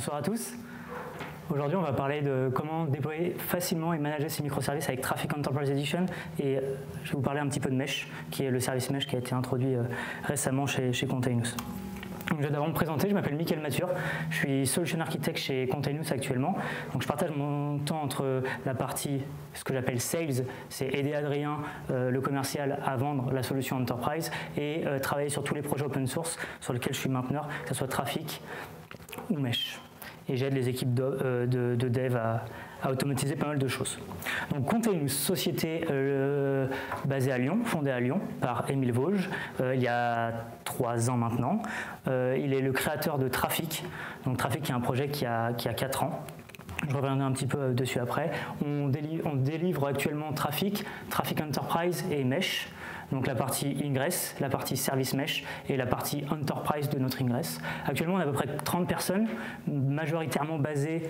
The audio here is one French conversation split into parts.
Bonsoir à tous. Aujourd'hui, on va parler de comment déployer facilement et manager ces microservices avec Traffic Enterprise Edition. Et je vais vous parler un petit peu de Mesh, qui est le service Mesh qui a été introduit récemment chez Containous. Donc, je vais d'abord me présenter, je m'appelle Mickaël Mathur, je suis Solution Architect chez Containous actuellement. Donc, je partage mon temps entre la partie, ce que j'appelle Sales, c'est aider Adrien, le commercial, à vendre la solution Enterprise et travailler sur tous les projets open source sur lesquels je suis mainteneur, que ce soit Traffic ou Mesh. Et j'aide les équipes de dev à automatiser pas mal de choses. Donc Containous, société basée à Lyon, fondée à Lyon par Émile Vosges, il y a 3 ans maintenant. Il est le créateur de Traffic. Donc Traffic est un projet qui a 4 ans. Je reviendrai un petit peu dessus après. On délivre actuellement Traffic Enterprise et Mesh. Donc la partie Ingress, la partie Service Mesh et la partie Enterprise de notre Ingress. Actuellement, on a à peu près 30 personnes, majoritairement basées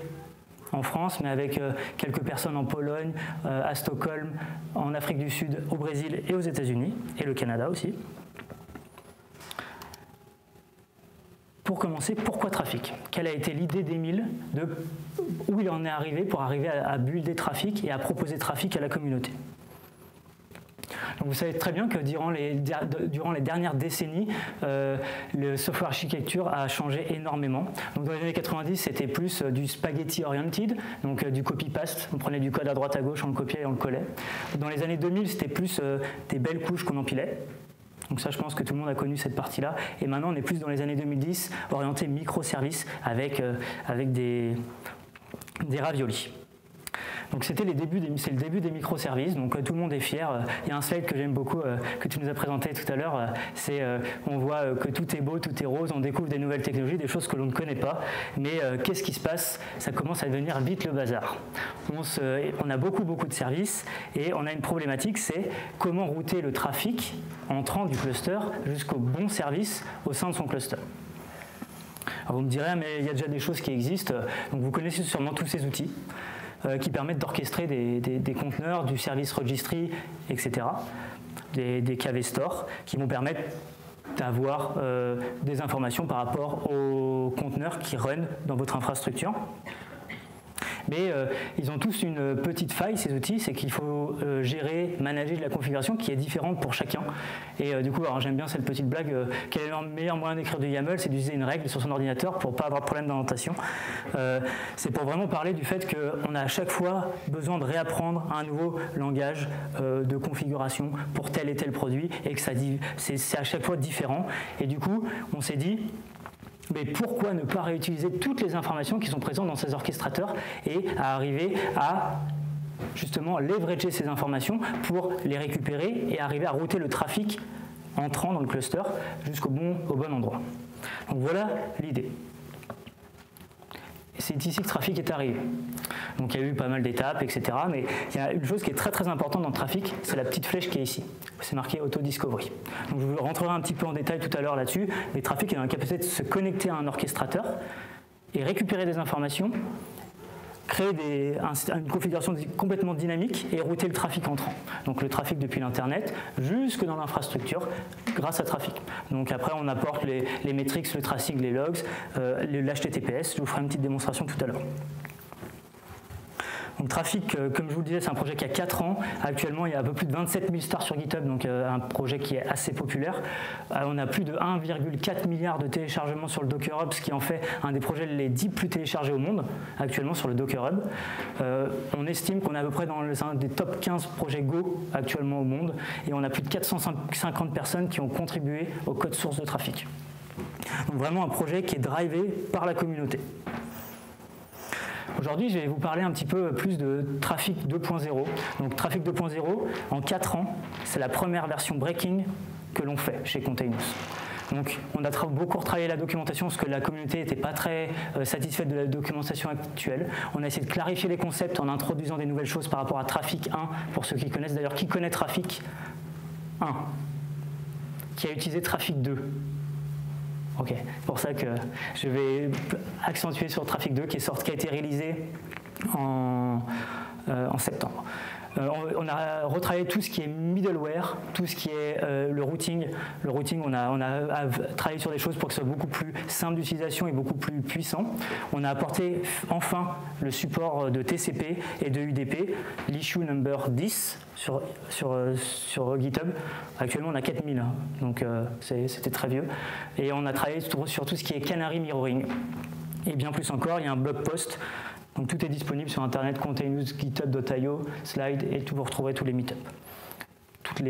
en France, mais avec quelques personnes en Pologne, à Stockholm, en Afrique du Sud, au Brésil et aux États-Unis, et le Canada aussi. Pour commencer, pourquoi Traffic? Quelle a été l'idée d'Émile, où il en est arrivé pour arriver à builder Traffic et à proposer Traffic à la communauté? Donc vous savez très bien que durant les dernières décennies, le software architecture a changé énormément. Donc dans les années 90, c'était plus du spaghetti oriented, donc du copy-paste. On prenait du code à droite à gauche, on le copiait et on le collait. Dans les années 2000, c'était plus des belles couches qu'on empilait. Donc ça, je pense que tout le monde a connu cette partie-là. Et maintenant, on est plus dans les années 2010, orienté microservices avec des raviolis. Donc c'est le début des microservices, donc tout le monde est fier. Il y a un slide que j'aime beaucoup, que tu nous as présenté tout à l'heure, c'est on voit que tout est beau, tout est rose, on découvre des nouvelles technologies, des choses que l'on ne connaît pas, mais qu'est-ce qui se passe? Ça commence à devenir vite le bazar. On a beaucoup de services et on a une problématique, c'est comment router le trafic entrant du cluster jusqu'au bon service au sein de son cluster. Alors vous me direz, mais il y a déjà des choses qui existent, donc vous connaissez sûrement tous ces outils qui permettent d'orchestrer des conteneurs, du service registry, etc., des KV store, qui vont permettre d'avoir des informations par rapport aux conteneurs qui run dans votre infrastructure. Mais ils ont tous une petite faille, ces outils, c'est qu'il faut gérer, manager de la configuration qui est différente pour chacun. Et du coup, j'aime bien cette petite blague, quel est le meilleur moyen d'écrire du YAML, c'est d'utiliser une règle sur son ordinateur pour ne pas avoir de problème d'indentation. C'est pour vraiment parler du fait qu'on a à chaque fois besoin de réapprendre un nouveau langage de configuration pour tel et tel produit, et que c'est à chaque fois différent. Et du coup, on s'est dit, mais pourquoi ne pas réutiliser toutes les informations qui sont présentes dans ces orchestrateurs et à arriver à justement leverager ces informations pour les récupérer et arriver à router le trafic entrant dans le cluster jusqu'au bon endroit. Donc voilà l'idée. C'est ici que Traffic est arrivé. Donc il y a eu pas mal d'étapes, etc. Mais il y a une chose qui est très importante dans le Traffic, c'est la petite flèche qui est ici. C'est marqué Auto Discovery. Donc je rentrerai un petit peu en détail tout à l'heure là-dessus. Mais Traffic est dans la capacité de se connecter à un orchestrateur et récupérer des informations, créer une configuration complètement dynamique et router le trafic entrant. Donc le trafic depuis l'Internet jusque dans l'infrastructure grâce à Traffic. Donc après on apporte les métriques, le tracing, les logs, l'HTTPS. Je vous ferai une petite démonstration tout à l'heure. Donc Traffic, comme je vous le disais, c'est un projet qui a 4 ans. Actuellement, il y a un peu plus de 27 000 stars sur GitHub, donc un projet qui est assez populaire. On a plus de 1,4 milliard de téléchargements sur le Docker Hub, ce qui en fait un des projets les 10 plus téléchargés au monde, actuellement sur le Docker Hub. On estime qu'on est à peu près dans un des top 15 projets Go actuellement au monde, et on a plus de 450 personnes qui ont contribué au code source de Traffic. Donc vraiment un projet qui est drivé par la communauté. Aujourd'hui, je vais vous parler un petit peu plus de Traffic 2.0. Donc Traffic 2.0, en 4 ans, c'est la première version breaking que l'on fait chez Containous. Donc on a beaucoup retravaillé la documentation parce que la communauté n'était pas très satisfaite de la documentation actuelle. On a essayé de clarifier les concepts en introduisant des nouvelles choses par rapport à Traffic 1, pour ceux qui connaissent. D'ailleurs, qui connaît Traffic 1? Qui a utilisé Traffic 2? Ok, c'est pour ça que je vais accentuer sur Traffic 2 qui a été réalisé en septembre. On a retravaillé tout ce qui est middleware, tout ce qui est le routing. Le routing, on a travaillé sur des choses pour que ce soit beaucoup plus simple d'utilisation et beaucoup plus puissant. On a apporté enfin le support de TCP et de UDP, l'issue number 10 sur GitHub. Actuellement, on a 4000, hein, donc c'était très vieux. Et on a travaillé sur tout ce qui est canary mirroring. Et bien plus encore, il y a un blog post. Donc tout est disponible sur internet, containers, github.io, slide, et vous retrouverez tous les meetups, tous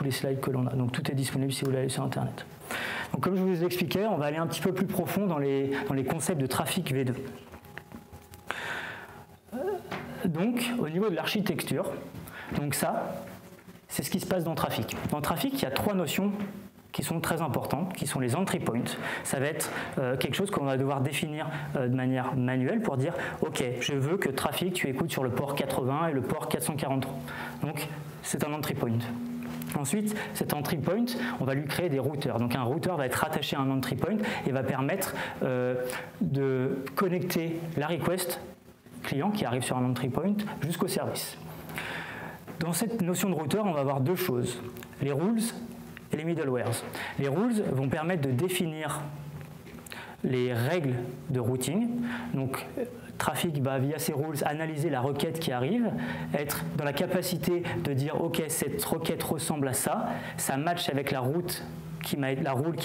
les slides que l'on a. Donc tout est disponible si vous voulez aller sur internet. Donc comme je vous expliquais, on va aller un petit peu plus profond dans les concepts de trafic V2. Donc au niveau de l'architecture, donc ça, c'est ce qui se passe dans Trafic. Dans Trafic, il y a 3 notions qui sont très importantes, qui sont les entry points. Ça va être quelque chose qu'on va devoir définir de manière manuelle pour dire « Ok, je veux que Trafic, tu écoutes sur le port 80 et le port 443. » Donc, c'est un entry point. Ensuite, cet entry point, on va lui créer des routeurs. Donc, un routeur va être rattaché à un entry point et va permettre de connecter la request client qui arrive sur un entry point jusqu'au service. Dans cette notion de routeur, on va avoir 2 choses. Les rules et les middlewares. Les rules vont permettre de définir les règles de routing. Donc, Trafic va, via ces rules, analyser la requête qui arrive, être dans la capacité de dire « Ok, cette requête ressemble à ça, ça match avec la rule qui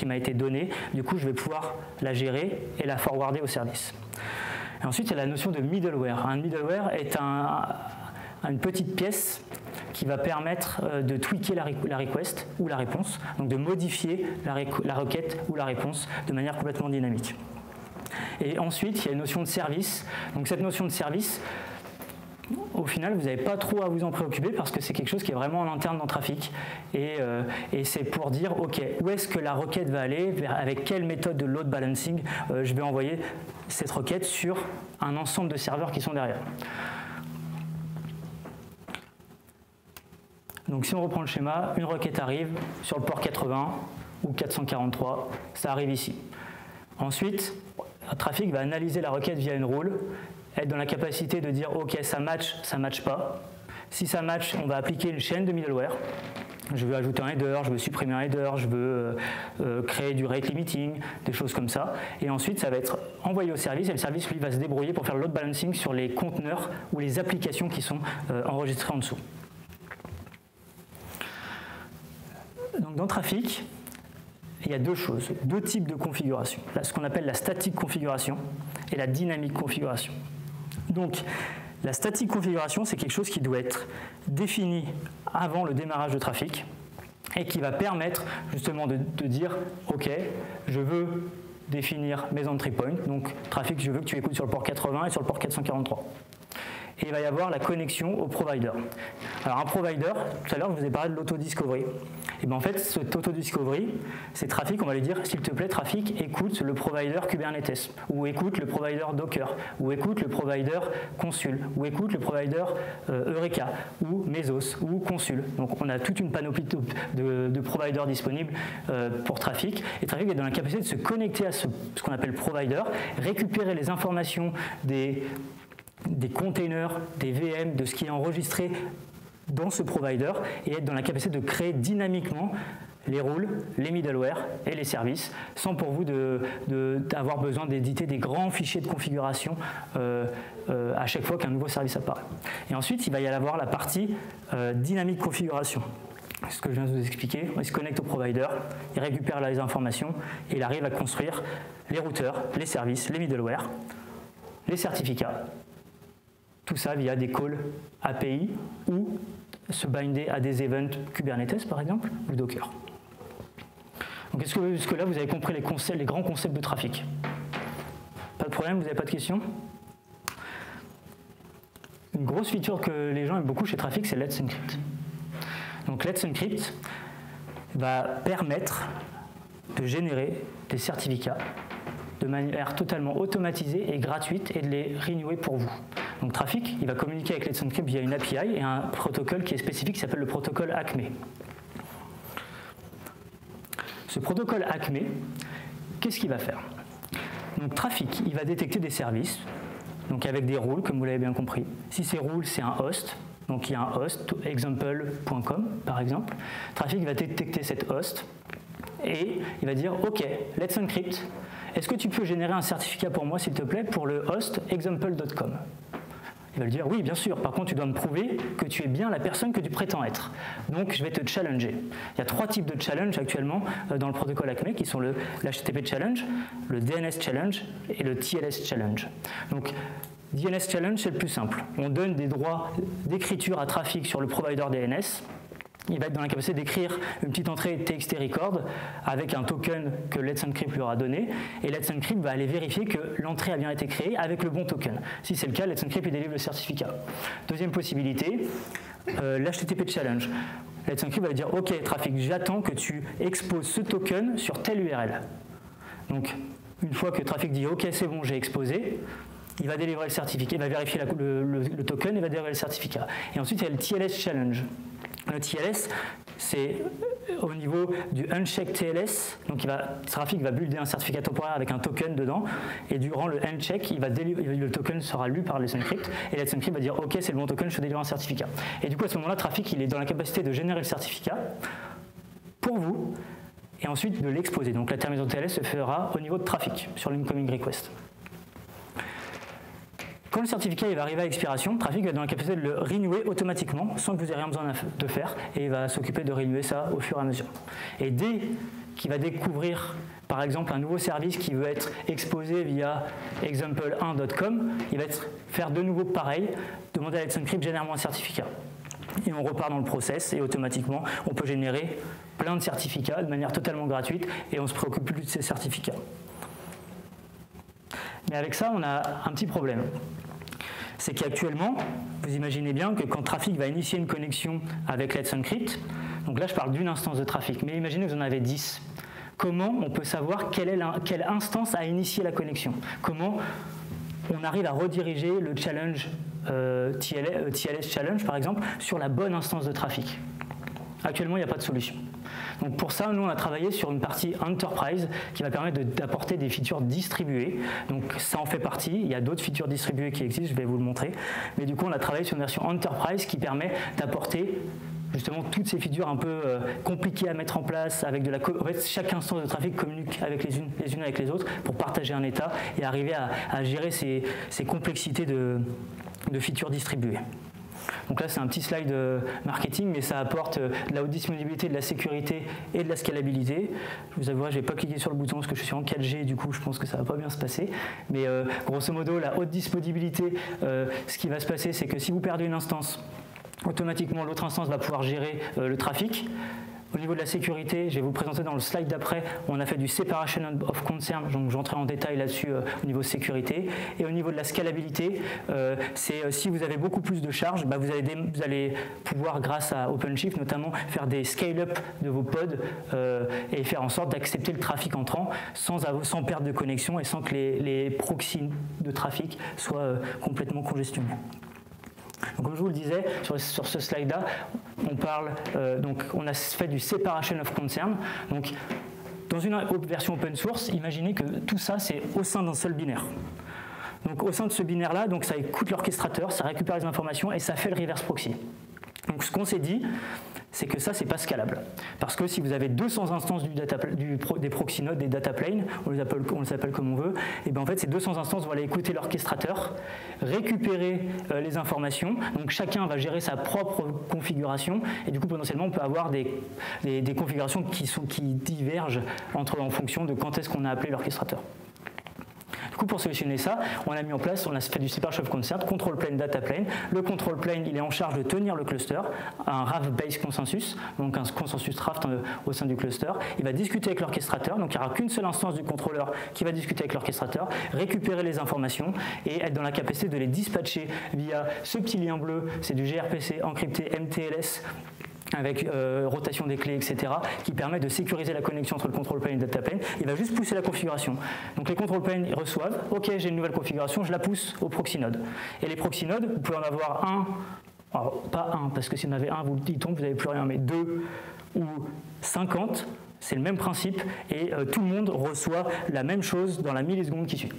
m'a été donnée, du coup, je vais pouvoir la gérer et la forwarder au service. » Et ensuite, il y a la notion de middleware. Un middleware est une petite pièce qui va permettre de tweaker la request ou la réponse, donc de modifier la requête ou la réponse de manière complètement dynamique. Et ensuite, il y a une notion de service. Donc cette notion de service, au final, vous n'avez pas trop à vous en préoccuper parce que c'est quelque chose qui est vraiment en interne dans Trafic. Et c'est pour dire, OK, où est-ce que la requête va aller, avec quelle méthode de load balancing je vais envoyer cette requête sur un ensemble de serveurs qui sont derrière. Donc si on reprend le schéma, une requête arrive sur le port 80 ou 443, ça arrive ici. Ensuite, Trafic va analyser la requête via une rule, être dans la capacité de dire ok, ça match pas. Si ça match, on va appliquer une chaîne de middleware. Je veux ajouter un header, je veux supprimer un header, je veux créer du rate limiting, des choses comme ça. Et ensuite, ça va être envoyé au service et le service, lui, va se débrouiller pour faire le load balancing sur les conteneurs ou les applications qui sont enregistrées en dessous. Donc dans Trafic, il y a 2 choses, 2 types de configuration. Là, ce qu'on appelle la static configuration et la dynamique configuration. Donc, la static configuration, c'est quelque chose qui doit être défini avant le démarrage de Trafic et qui va permettre justement de dire ok, je veux définir mes entry points, donc Trafic, je veux que tu écoutes sur le port 80 et sur le port 443. Et il va y avoir la connexion au provider. Alors un provider, tout à l'heure je vous ai parlé de l'autodiscovery. Et bien en fait, cet autodiscovery, c'est Trafic, on va lui dire s'il te plaît Trafic, écoute le provider Kubernetes, ou écoute le provider Docker, ou écoute le provider Consul, ou écoute le provider Eureka, ou Mesos, ou Consul. Donc on a toute une panoplie de providers disponibles pour Trafic. Et Trafic est dans la capacité de se connecter à ce qu'on appelle provider, récupérer les informations des containers, des VM, de ce qui est enregistré dans ce provider et être dans la capacité de créer dynamiquement les rules, les middleware et les services sans pour vous d'avoir besoin d'éditer des grands fichiers de configuration à chaque fois qu'un nouveau service apparaît. Et ensuite, il va y avoir la partie dynamique configuration. Ce que je viens de vous expliquer, il se connecte au provider, il récupère les informations et il arrive à construire les routeurs, les services, les middleware, les certificats. Tout ça via des calls API ou se binder à des events Kubernetes par exemple ou Docker. Donc est-ce que jusque-là vous avez compris les grands concepts de Trafic? Pas de problème, vous n'avez pas de questions? Une grosse feature que les gens aiment beaucoup chez Trafic, c'est Let's Encrypt. Donc Let's Encrypt va permettre de générer des certificats de manière totalement automatisée et gratuite et de les renewer pour vous. Donc Trafic, il va communiquer avec Let's Encrypt via une API et un protocole qui est spécifique qui s'appelle le protocole ACME. Ce protocole ACME, qu'est-ce qu'il va faire? Donc Trafic, il va détecter des services, donc avec des rules, comme vous l'avez bien compris. Si ces rules, c'est un host, Donc il y a un host, example.com par exemple. Trafic va détecter cet host et il va dire OK, let's encrypt. Est-ce que tu peux générer un certificat pour moi s'il te plaît pour le host example.com? Il va lui dire oui, bien sûr. Par contre, tu dois me prouver que tu es bien la personne que tu prétends être. Donc, je vais te challenger. Il y a 3 types de challenge actuellement dans le protocole ACME qui sont le HTTP challenge, le DNS challenge et le TLS challenge. Donc, DNS challenge, c'est le plus simple. On donne des droits d'écriture à trafic sur le provider DNS. Il va être dans la capacité d'écrire une petite entrée TXT record avec un token que Let's Encrypt lui aura donné. Et Let's Encrypt va aller vérifier que l'entrée a bien été créée avec le bon token. Si c'est le cas, Let's Encrypt lui délivre le certificat. Deuxième possibilité, l'HTTP challenge. Let's Encrypt va lui dire OK, trafic, j'attends que tu exposes ce token sur telle URL. Donc, une fois que trafic dit OK, c'est bon, j'ai exposé, il va délivrer le certificat, il va vérifier le token et va délivrer le certificat. Et ensuite, il y a le TLS challenge. Le TLS, c'est au niveau du uncheck TLS, donc trafic va builder un certificat temporaire avec un token dedans, et durant le uncheck, le token sera lu par Let's Encrypt, et Let's Encrypt va dire OK, c'est le bon token, je te délivre un certificat. Et du coup, à ce moment-là, trafic, il est dans la capacité de générer le certificat pour vous, et ensuite de l'exposer. Donc la terminaison TLS se fera au niveau de trafic, sur l'incoming request. Quand le certificat va arriver à expiration, Trafic va être dans la capacité de le renewer automatiquement sans que vous ayez rien besoin de faire et il va s'occuper de renewer ça au fur et à mesure. Et dès qu'il va découvrir par exemple un nouveau service qui veut être exposé via example1.com, il va faire de nouveau pareil, demander à Let's Encrypt génère-moi un certificat. Et on repart dans le process et automatiquement on peut générer plein de certificats de manière totalement gratuite et on ne se préoccupe plus de ces certificats. Mais avec ça, on a un petit problème. C'est qu'actuellement, vous imaginez bien que quand Trafic va initier une connexion avec Let's Encrypt, donc là je parle d'une instance de Trafic, mais imaginez que vous en avez 10. Comment on peut savoir quelle instance a initié la connexion? Comment on arrive à rediriger le challenge TLS challenge par exemple sur la bonne instance de Trafic? Actuellement, il n'y a pas de solution. Donc pour ça, nous, on a travaillé sur une partie Enterprise qui va permettre d'apporter des features distribuées. Donc ça en fait partie. Il y a d'autres features distribuées qui existent, je vais vous le montrer. Mais du coup, on a travaillé sur une version Enterprise qui permet d'apporter justement toutes ces features un peu compliquées à mettre en place. En fait, chaque instance de trafic communique avec les unes avec les autres pour partager un état et arriver à gérer ces complexités de features distribuées. Donc là, c'est un petit slide marketing, mais ça apporte de la haute disponibilité, de la sécurité et de la scalabilité. Je vous avouerai, je n'ai pas cliqué sur le bouton parce que je suis en 4G, du coup, je pense que ça ne va pas bien se passer. Mais grosso modo, la haute disponibilité, ce qui va se passer, c'est que si vous perdez une instance, automatiquement, l'autre instance va pouvoir gérer le trafic. Au niveau de la sécurité, je vais vous présenter dans le slide d'après, on a fait du separation of concern, donc j'entrerai en détail là-dessus au niveau sécurité. Et au niveau de la scalabilité, c'est si vous avez beaucoup plus de charges, vous allez pouvoir, grâce à OpenShift notamment, faire des scale-up de vos pods et faire en sorte d'accepter le trafic entrant sans perte de connexion et sans que les proxys de trafic soient complètement congestionnés. Donc, comme je vous le disais, sur ce slide-là, on a fait du separation of concern. Donc, dans une version open source, imaginez que tout ça, c'est au sein d'un seul binaire. Donc, au sein de ce binaire-là, ça écoute l'orchestrateur, ça récupère les informations et ça fait le reverse proxy. Donc, ce qu'on s'est dit, c'est que ça, c'est pas scalable. Parce que si vous avez 200 instances des proxy nodes, des data planes, on les appelle comme on veut, et bien en fait, ces 200 instances vont aller écouter l'orchestrateur, récupérer les informations. Donc chacun va gérer sa propre configuration, et du coup, potentiellement, on peut avoir des configurations qui divergent en fonction de quand est-ce qu'on a appelé l'orchestrateur. Du coup, pour solutionner ça, on a mis en place, on a fait du separation of concern, control plane, data plane. Le control plane, il est en charge de tenir le cluster, un RAF-based consensus, donc un consensus Raft au sein du cluster. Il va discuter avec l'orchestrateur, donc il n'y aura qu'une seule instance du contrôleur qui va discuter avec l'orchestrateur, récupérer les informations et être dans la capacité de les dispatcher via ce petit lien bleu, c'est du gRPC encrypté MTLS, avec rotation des clés, etc., qui permet de sécuriser la connexion entre le control plane et le data plane. Il va juste pousser la configuration. Donc les control planes ils reçoivent, ok, j'ai une nouvelle configuration, je la pousse au proxy node. Et les proxy nodes, vous pouvez en avoir un, alors pas un, parce que si vous en avez un, il tombe, vous n'avez plus rien, mais 2 ou 50, c'est le même principe, et tout le monde reçoit la même chose dans la milliseconde qui suit.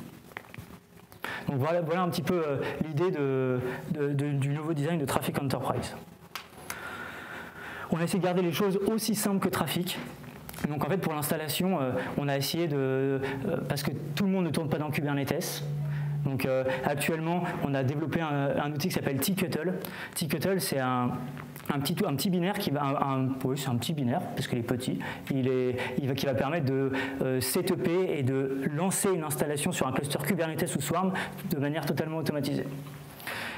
Donc voilà un petit peu l'idée du nouveau design de Traffic Enterprise. On a essayé de garder les choses aussi simples que Traffic. Donc en fait pour l'installation, on a essayé parce que tout le monde ne tourne pas dans Kubernetes. Donc actuellement, on a développé un outil qui s'appelle Tcuttle. Tcuttle, c'est un petit binaire qui va oui, c'est un petit binaire parce qu'il est petit, qui va permettre de setuper et de lancer une installation sur un cluster Kubernetes ou Swarm de manière totalement automatisée.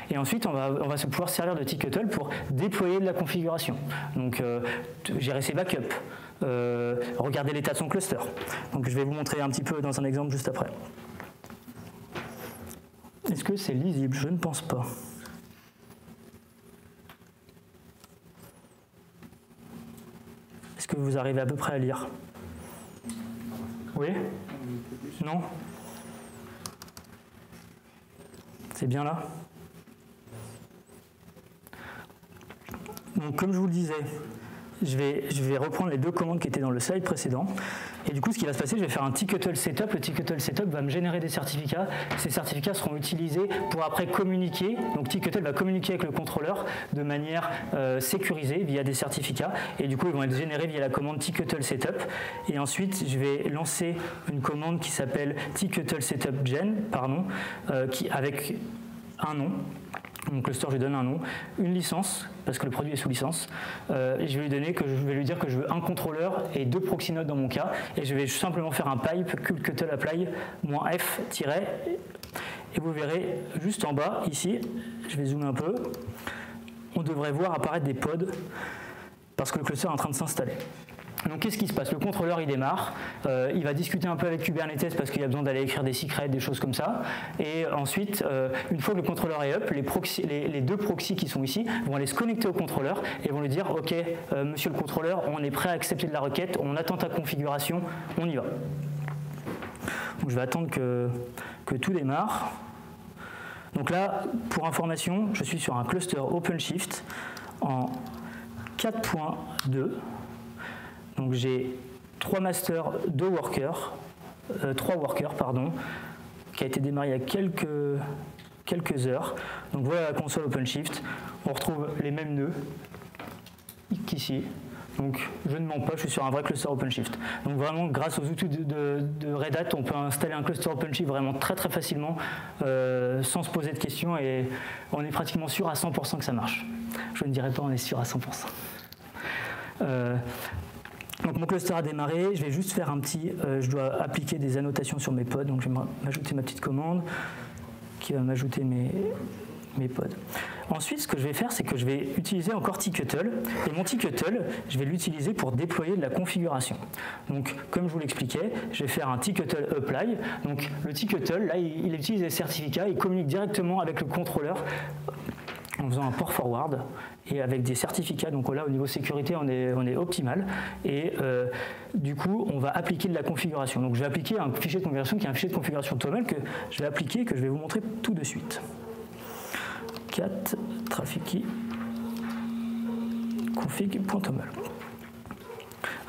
Et ensuite, on va se pouvoir servir de Tcuttle pour déployer de la configuration. Donc, gérer ses backups, regarder l'état de son cluster. Donc, je vais vous montrer un petit peu dans un exemple juste après. Est-ce que c'est lisible? Je ne pense pas. Est-ce que vous arrivez à peu près à lire? Oui? Non? C'est bien là? Donc, comme je vous le disais, je vais reprendre les deux commandes qui étaient dans le slide précédent. Et du coup, ce qui va se passer, je vais faire un Tcuttle setup. Le Tcuttle setup va me générer des certificats. Ces certificats seront utilisés pour après communiquer. Donc Tcuttle va communiquer avec le contrôleur de manière sécurisée via des certificats. Et du coup, ils vont être générés via la commande Tcuttle setup. Et ensuite, je vais lancer une commande qui s'appelle Tcuttle setup gen, avec un nom. Mon cluster, je lui donne un nom, une licence, parce que le produit est sous licence, et je vais lui dire que je veux un contrôleur et 2 proxy nodes dans mon cas, et je vais simplement faire un pipe kubectl apply -f et vous verrez juste en bas, ici, je vais zoomer un peu, on devrait voir apparaître des pods, parce que le cluster est en train de s'installer. Donc qu'est-ce qui se passe? Le contrôleur il démarre, il va discuter un peu avec Kubernetes parce qu'il y a besoin d'aller écrire des secrets, des choses comme ça. Et ensuite, une fois que le contrôleur est up, les 2 proxys qui sont ici vont aller se connecter au contrôleur et vont lui dire « Ok, monsieur le contrôleur, on est prêt à accepter de la requête, on attend ta configuration, on y va. » Donc je vais attendre que tout démarre. Donc là, pour information, je suis sur un cluster OpenShift en 4.2. Donc j'ai 3 masters, 3 workers, qui a été démarré il y a quelques heures. Donc voilà la console OpenShift. On retrouve les mêmes nœuds qu'ici. Donc je ne mens pas, je suis sur un vrai cluster OpenShift. Donc vraiment, grâce aux outils de Red Hat, on peut installer un cluster OpenShift vraiment très très facilement, sans se poser de questions, et on est pratiquement sûr à 100% que ça marche. Je ne dirais pas on est sûr à 100%. Donc mon cluster a démarré, je vais juste faire je dois appliquer des annotations sur mes pods, donc je vais m'ajouter ma petite commande qui va m'ajouter mes pods. Ensuite, ce que je vais faire, c'est que je vais utiliser encore Tcuttle, et mon Tcuttle, je vais l'utiliser pour déployer de la configuration. Donc, comme je vous l'expliquais, je vais faire un Tcuttle apply. Donc, le Tcuttle, là, il utilise les certificats, il communique directement avec le contrôleur en faisant un port forward et avec des certificats. Donc là, au niveau sécurité, on est optimal. Et du coup, on va appliquer de la configuration. Donc je vais appliquer un fichier de configuration qui est un fichier de configuration TOML que je vais appliquer, que je vais vous montrer tout de suite. cat trafficy config.toml.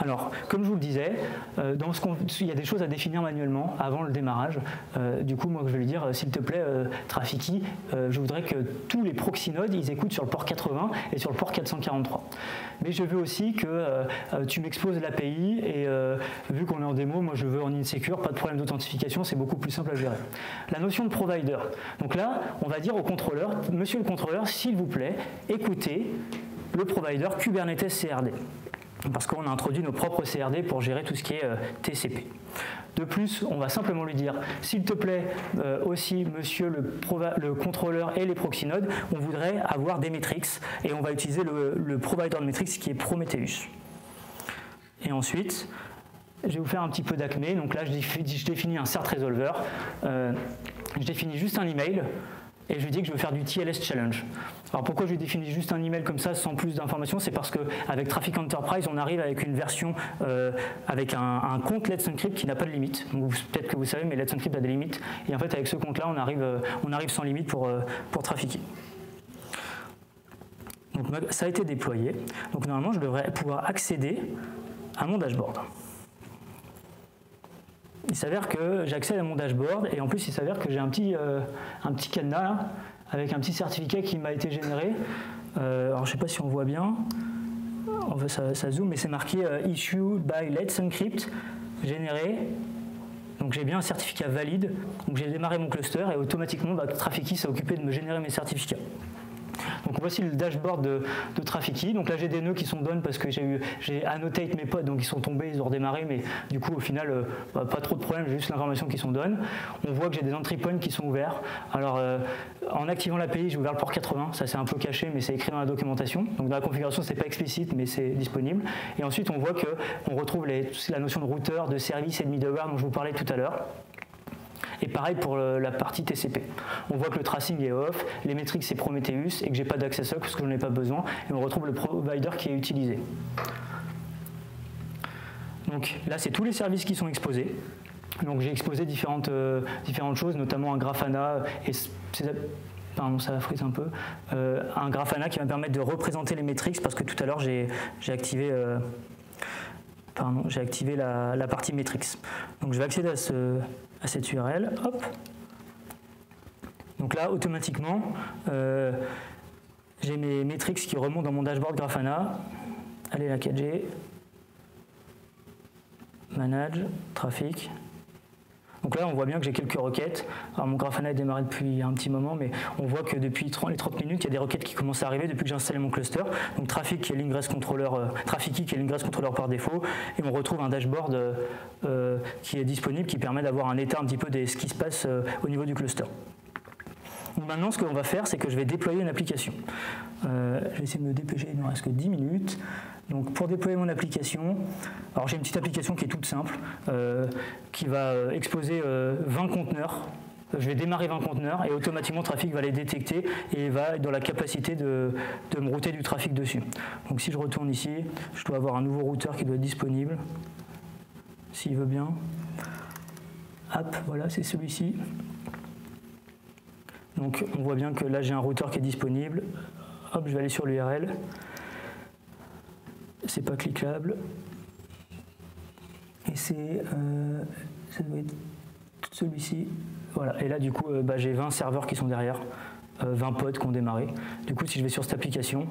Alors, comme je vous le disais, il y a des choses à définir manuellement avant le démarrage. Du coup, moi, je vais lui dire, s'il te plaît, Trafficy, je voudrais que tous les proxy nodes, ils écoutent sur le port 80 et sur le port 443. Mais je veux aussi que tu m'exposes l'API, et vu qu'on est en démo, moi, je veux en insecure, pas de problème d'authentification, c'est beaucoup plus simple à gérer. La notion de provider. Donc là, on va dire au contrôleur, monsieur le contrôleur, s'il vous plaît, écoutez le provider Kubernetes CRD. Parce qu'on a introduit nos propres CRD pour gérer tout ce qui est TCP. De plus, on va simplement lui dire, s'il te plaît, aussi, monsieur le contrôleur et les proxy nodes, on voudrait avoir des metrics, et on va utiliser le provider de metrics qui est Prometheus. Et ensuite, je vais vous faire un petit peu d'ACME. Donc là, je définis un CERT Resolver, je définis juste un email, et je lui dis que je veux faire du TLS Challenge. Alors pourquoi je définis juste un email comme ça sans plus d'informations? C'est parce qu'avec Traffic Enterprise, on arrive avec une version avec un compte Let's Encrypt qui n'a pas de limite. Peut-être que vous savez, mais Let's Encrypt a des limites. Et en fait, avec ce compte-là, on arrive sans limite pour trafiquer. Donc ça a été déployé. Donc normalement, je devrais pouvoir accéder à mon dashboard. il s'avère que j'accède à mon dashboard et en plus il s'avère que j'ai un petit cadenas là, avec un petit certificat qui m'a été généré. Alors je ne sais pas si on voit bien, ça zoome, mais c'est marqué Issued by Let's Encrypt, généré. Donc j'ai bien un certificat valide, donc j'ai démarré mon cluster et automatiquement Traffic s'est occupé de me générer mes certificats. Donc voici le dashboard de Traffic. Donc là j'ai des nœuds qui sont done parce que j'ai annotate mes pods, donc ils sont tombés, ils ont redémarré, mais du coup au final pas trop de problème, j'ai juste l'information qui sont done. On voit que j'ai des entry points qui sont ouverts. Alors en activant l'API, j'ai ouvert le port 80, ça c'est un peu caché mais c'est écrit dans la documentation. Donc dans la configuration c'est pas explicite mais c'est disponible. Et ensuite on voit qu'on retrouve la notion de routeur, de service et de middleware dont je vous parlais tout à l'heure. Et pareil pour la partie TCP. On voit que le tracing est off, les métriques c'est Prometheus et que j'ai pas d'access log parce que je n'en ai pas besoin. Et on retrouve le provider qui est utilisé. Donc là c'est tous les services qui sont exposés. Donc j'ai exposé différentes choses, notamment un Grafana et pardon, ça frise un peu. Un Grafana qui va me permettre de représenter les métriques parce que tout à l'heure j'ai activé la partie metrics. Donc je vais accéder à cette URL. Hop. Donc là, automatiquement, j'ai mes metrics qui remontent dans mon dashboard Grafana. Allez, la 4G. Manage, trafic. Donc là, on voit bien que j'ai quelques requêtes. Alors mon Grafana est démarré depuis un petit moment, mais on voit que depuis les 30 minutes, il y a des requêtes qui commencent à arriver depuis que j'ai installé mon cluster. Donc Traffic qui est l'ingress controller, Traffic qui est l'ingress controller par défaut, et on retrouve un dashboard qui est disponible, qui permet d'avoir un état un petit peu de ce qui se passe au niveau du cluster. Donc maintenant, ce qu'on va faire, c'est que je vais déployer une application. Je vais essayer de me dépêcher, il ne me reste que 10 minutes. Donc pour déployer mon application, alors j'ai une petite application qui est toute simple, qui va exposer 20 conteneurs. Je vais démarrer 20 conteneurs et automatiquement Traffic va les détecter et va être dans la capacité de me router du trafic dessus. Donc si je retourne ici, je dois avoir un nouveau routeur qui doit être disponible, s'il veut bien. Hop, voilà, c'est celui-ci. Donc on voit bien que là j'ai un routeur qui est disponible. Hop, je vais aller sur l'URL. C'est pas cliquable. Et ça doit être celui-ci. Voilà. Et là du coup j'ai 20 serveurs qui sont derrière, 20 pods qui ont démarré. Du coup si je vais sur cette application,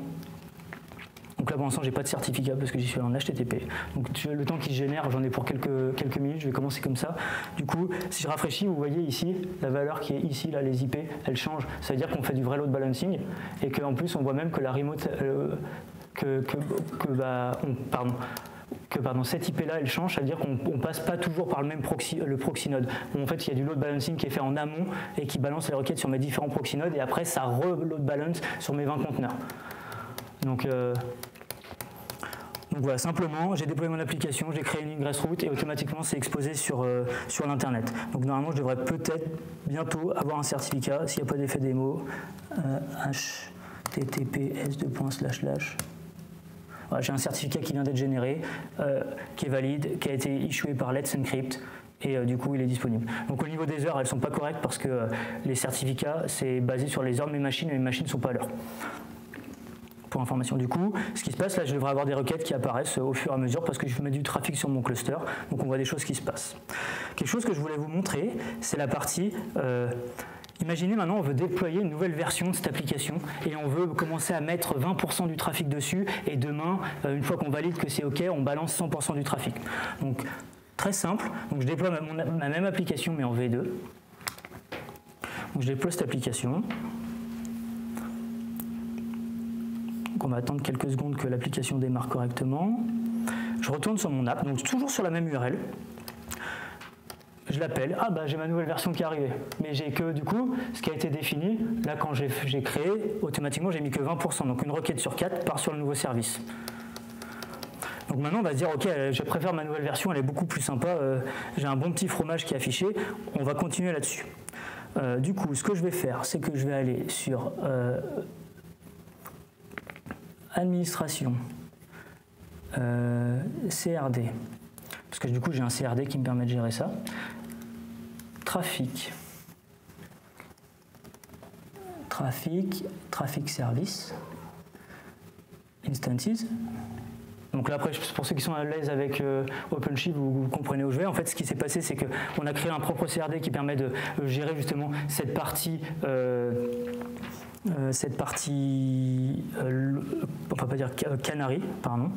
donc là pour l'instant j'ai pas de certificat parce que j'y suis en HTTP. Donc le temps qu'il génère, j'en ai pour quelques minutes, je vais commencer comme ça. Du coup si je rafraîchis, vous voyez ici, la valeur qui est ici, là les IP, elle change. Ça veut dire qu'on fait du vrai load balancing et qu'en plus on voit même que la remote cette IP-là, elle change, c'est-à-dire qu'on ne passe pas toujours par le proxy node. En fait, il y a du load balancing qui est fait en amont et qui balance les requêtes sur mes différents proxy nodes et après, ça re-load balance sur mes 20 conteneurs. Donc voilà, simplement, j'ai déployé mon application, j'ai créé une ingress route et automatiquement, c'est exposé sur l'Internet. Donc normalement, je devrais peut-être bientôt avoir un certificat, s'il n'y a pas d'effet démo, https://. Voilà, j'ai un certificat qui vient d'être généré, qui est valide, qui a été issué par Let's Encrypt, et du coup il est disponible. Donc au niveau des heures, elles ne sont pas correctes parce que les certificats, c'est basé sur les heures de mes machines et mes machines ne sont pas à l'heure. Pour information du coup, ce qui se passe là, je devrais avoir des requêtes qui apparaissent au fur et à mesure parce que je mets du trafic sur mon cluster, donc on voit des choses qui se passent. Quelque chose que je voulais vous montrer, c'est la partie... Imaginez maintenant, on veut déployer une nouvelle version de cette application et on veut commencer à mettre 20% du trafic dessus et demain, une fois qu'on valide que c'est OK, on balance 100% du trafic. Donc, très simple. Donc, je déploie ma même application mais en V2. Donc, je déploie cette application. Donc, on va attendre quelques secondes que l'application démarre correctement. Je retourne sur mon app, donc toujours sur la même URL. Je l'appelle, j'ai ma nouvelle version qui est arrivée. Mais j'ai que, du coup, ce qui a été défini, là quand j'ai créé, automatiquement j'ai mis que 20%. Donc une requête sur 4 part sur le nouveau service. Donc maintenant on va se dire, ok, je préfère ma nouvelle version, elle est beaucoup plus sympa, j'ai un bon petit fromage qui est affiché, on va continuer là-dessus. Du coup, ce que je vais faire, c'est que je vais aller sur administration, CRD, parce que du coup j'ai un CRD qui me permet de gérer ça. Trafic service, instances, Donc là, après, pour ceux qui sont à l'aise avec OpenShift, vous comprenez où je vais. En fait, ce qui s'est passé, c'est qu'on a créé un propre CRD qui permet de gérer justement cette partie, on va pas dire canary, pardon.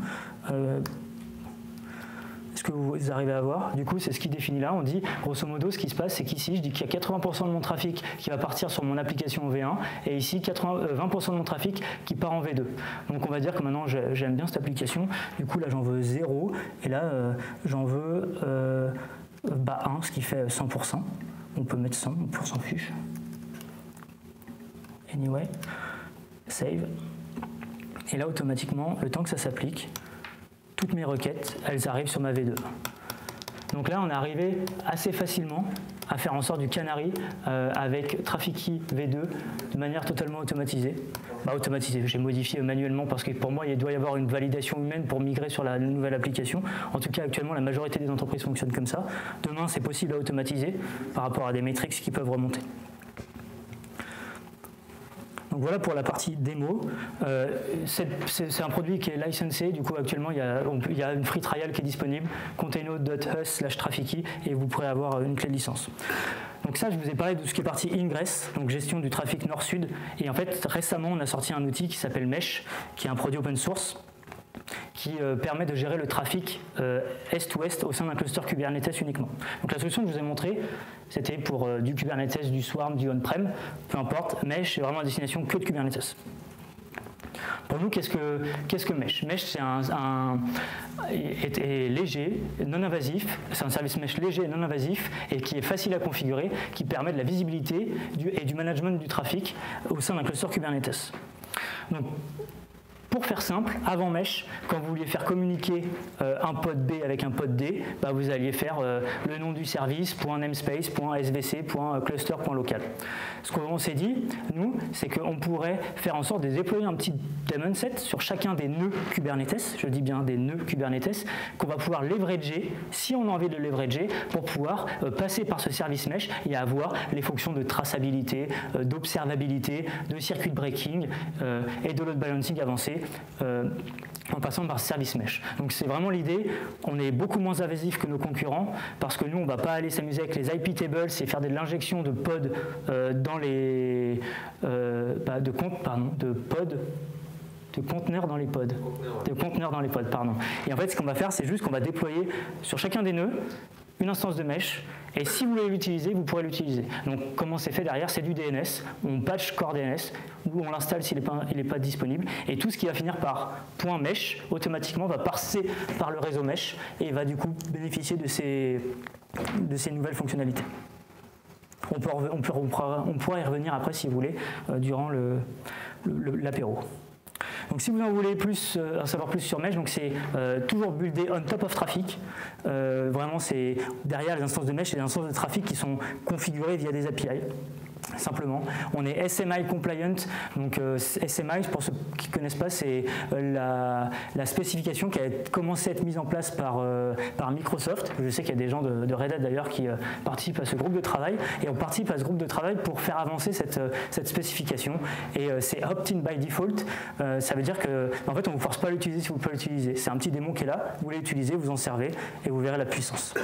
Est-ce que vous arrivez à voir? Du coup, c'est ce qui définit là. On dit, grosso modo, ce qui se passe, c'est qu'ici, je dis qu'il y a 80% de mon trafic qui va partir sur mon application V1, et ici, 20% de mon trafic qui part en V2. Donc, on va dire que maintenant, j'aime bien cette application. Du coup, là, j'en veux 0, et là, j'en veux 1, ce qui fait 100%. On peut mettre 100, on s'en fiche. Anyway, save. Et là, automatiquement, le temps que ça s'applique, toutes mes requêtes, elles arrivent sur ma V2. Donc là, on est arrivé assez facilement à faire en sorte du canary avec Trafficky V2 de manière totalement automatisée. Automatisée, j'ai modifié manuellement parce que pour moi, il doit y avoir une validation humaine pour migrer sur la nouvelle application. En tout cas, actuellement, la majorité des entreprises fonctionnent comme ça. Demain, c'est possible à automatiser par rapport à des métriques qui peuvent remonter. Donc voilà pour la partie démo. C'est un produit qui est licensé. Du coup, actuellement, il y a une free trial qui est disponible, container.us/Trafficky, et vous pourrez avoir une clé de licence. Donc ça, je vous ai parlé de ce qui est partie ingress, donc gestion du trafic nord-sud. Et en fait, récemment, on a sorti un outil qui s'appelle Mesh, qui est un produit open source, qui permet de gérer le trafic est-ouest au sein d'un cluster Kubernetes uniquement. Donc la solution que je vous ai montrée, c'était pour du Kubernetes, du Swarm, du on-prem, peu importe. Mesh, c'est vraiment à destination que de Kubernetes. Pour nous, qu'est-ce que Mesh? Mesh, est léger, non invasif. C'est un service Mesh léger et non invasif et qui est facile à configurer, qui permet de la visibilité et du management du trafic au sein d'un cluster Kubernetes. Donc, pour faire simple, avant Mesh, quand vous vouliez faire communiquer un pod B avec un pod D, vous alliez faire le nom du service, .namespace, .svc, .cluster, .local. Ce qu'on s'est dit, nous, c'est qu'on pourrait faire en sorte de déployer un petit daemon set sur chacun des nœuds Kubernetes, je dis bien des nœuds Kubernetes, qu'on va pouvoir leverager, si on a envie de le leverager, pour pouvoir passer par ce service Mesh et avoir les fonctions de traçabilité, d'observabilité, de circuit breaking et de load balancing avancé en passant par service Mesh. Donc c'est vraiment l'idée. On est beaucoup moins invasif que nos concurrents parce que nous, on ne va pas aller s'amuser avec les IP tables et faire de l'injection de pods dans les de conteneurs dans les pods. De conteneurs dans les pods, pardon. Et en fait, ce qu'on va faire, c'est juste qu'on va déployer sur chacun des nœuds une instance de Mesh, et si vous voulez l'utiliser, vous pourrez l'utiliser. Donc comment c'est fait derrière? C'est du DNS, on patch core DNS, ou on l'installe s'il n'est pas disponible, et tout ce qui va finir par .mesh, automatiquement va passer par le réseau Mesh, et va du coup bénéficier de ces nouvelles fonctionnalités. On pourra y revenir après si vous voulez, durant l'apéro. Donc si vous en voulez en savoir plus sur Mesh, donc c'est toujours buildé on top of traffic. Vraiment, c'est derrière les instances de Mesh et les instances de trafic qui sont configurées via des API. Simplement, on est SMI compliant. Donc SMI, pour ceux qui ne connaissent pas, c'est la spécification qui a commencé à être mise en place par Microsoft. Je sais qu'il y a des gens de Red Hat d'ailleurs qui participent à ce groupe de travail, et on participe à ce groupe de travail pour faire avancer cette spécification. Et c'est opt-in by default. Ça veut dire que en fait, on ne vous force pas à l'utiliser si vous ne pouvez pas l'utiliser. C'est un petit démon qui est là, vous l'utilisez, vous en servez et vous verrez la puissance.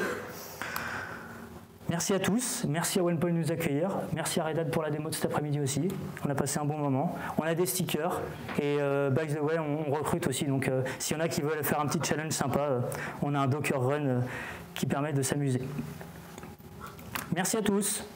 Merci à tous, merci à OnePoint de nous accueillir, merci à Red Hat pour la démo de cet après-midi aussi, on a passé un bon moment, on a des stickers et by the way on recrute aussi, donc s'il y en a qui veulent faire un petit challenge sympa, on a un Docker Run qui permet de s'amuser. Merci à tous.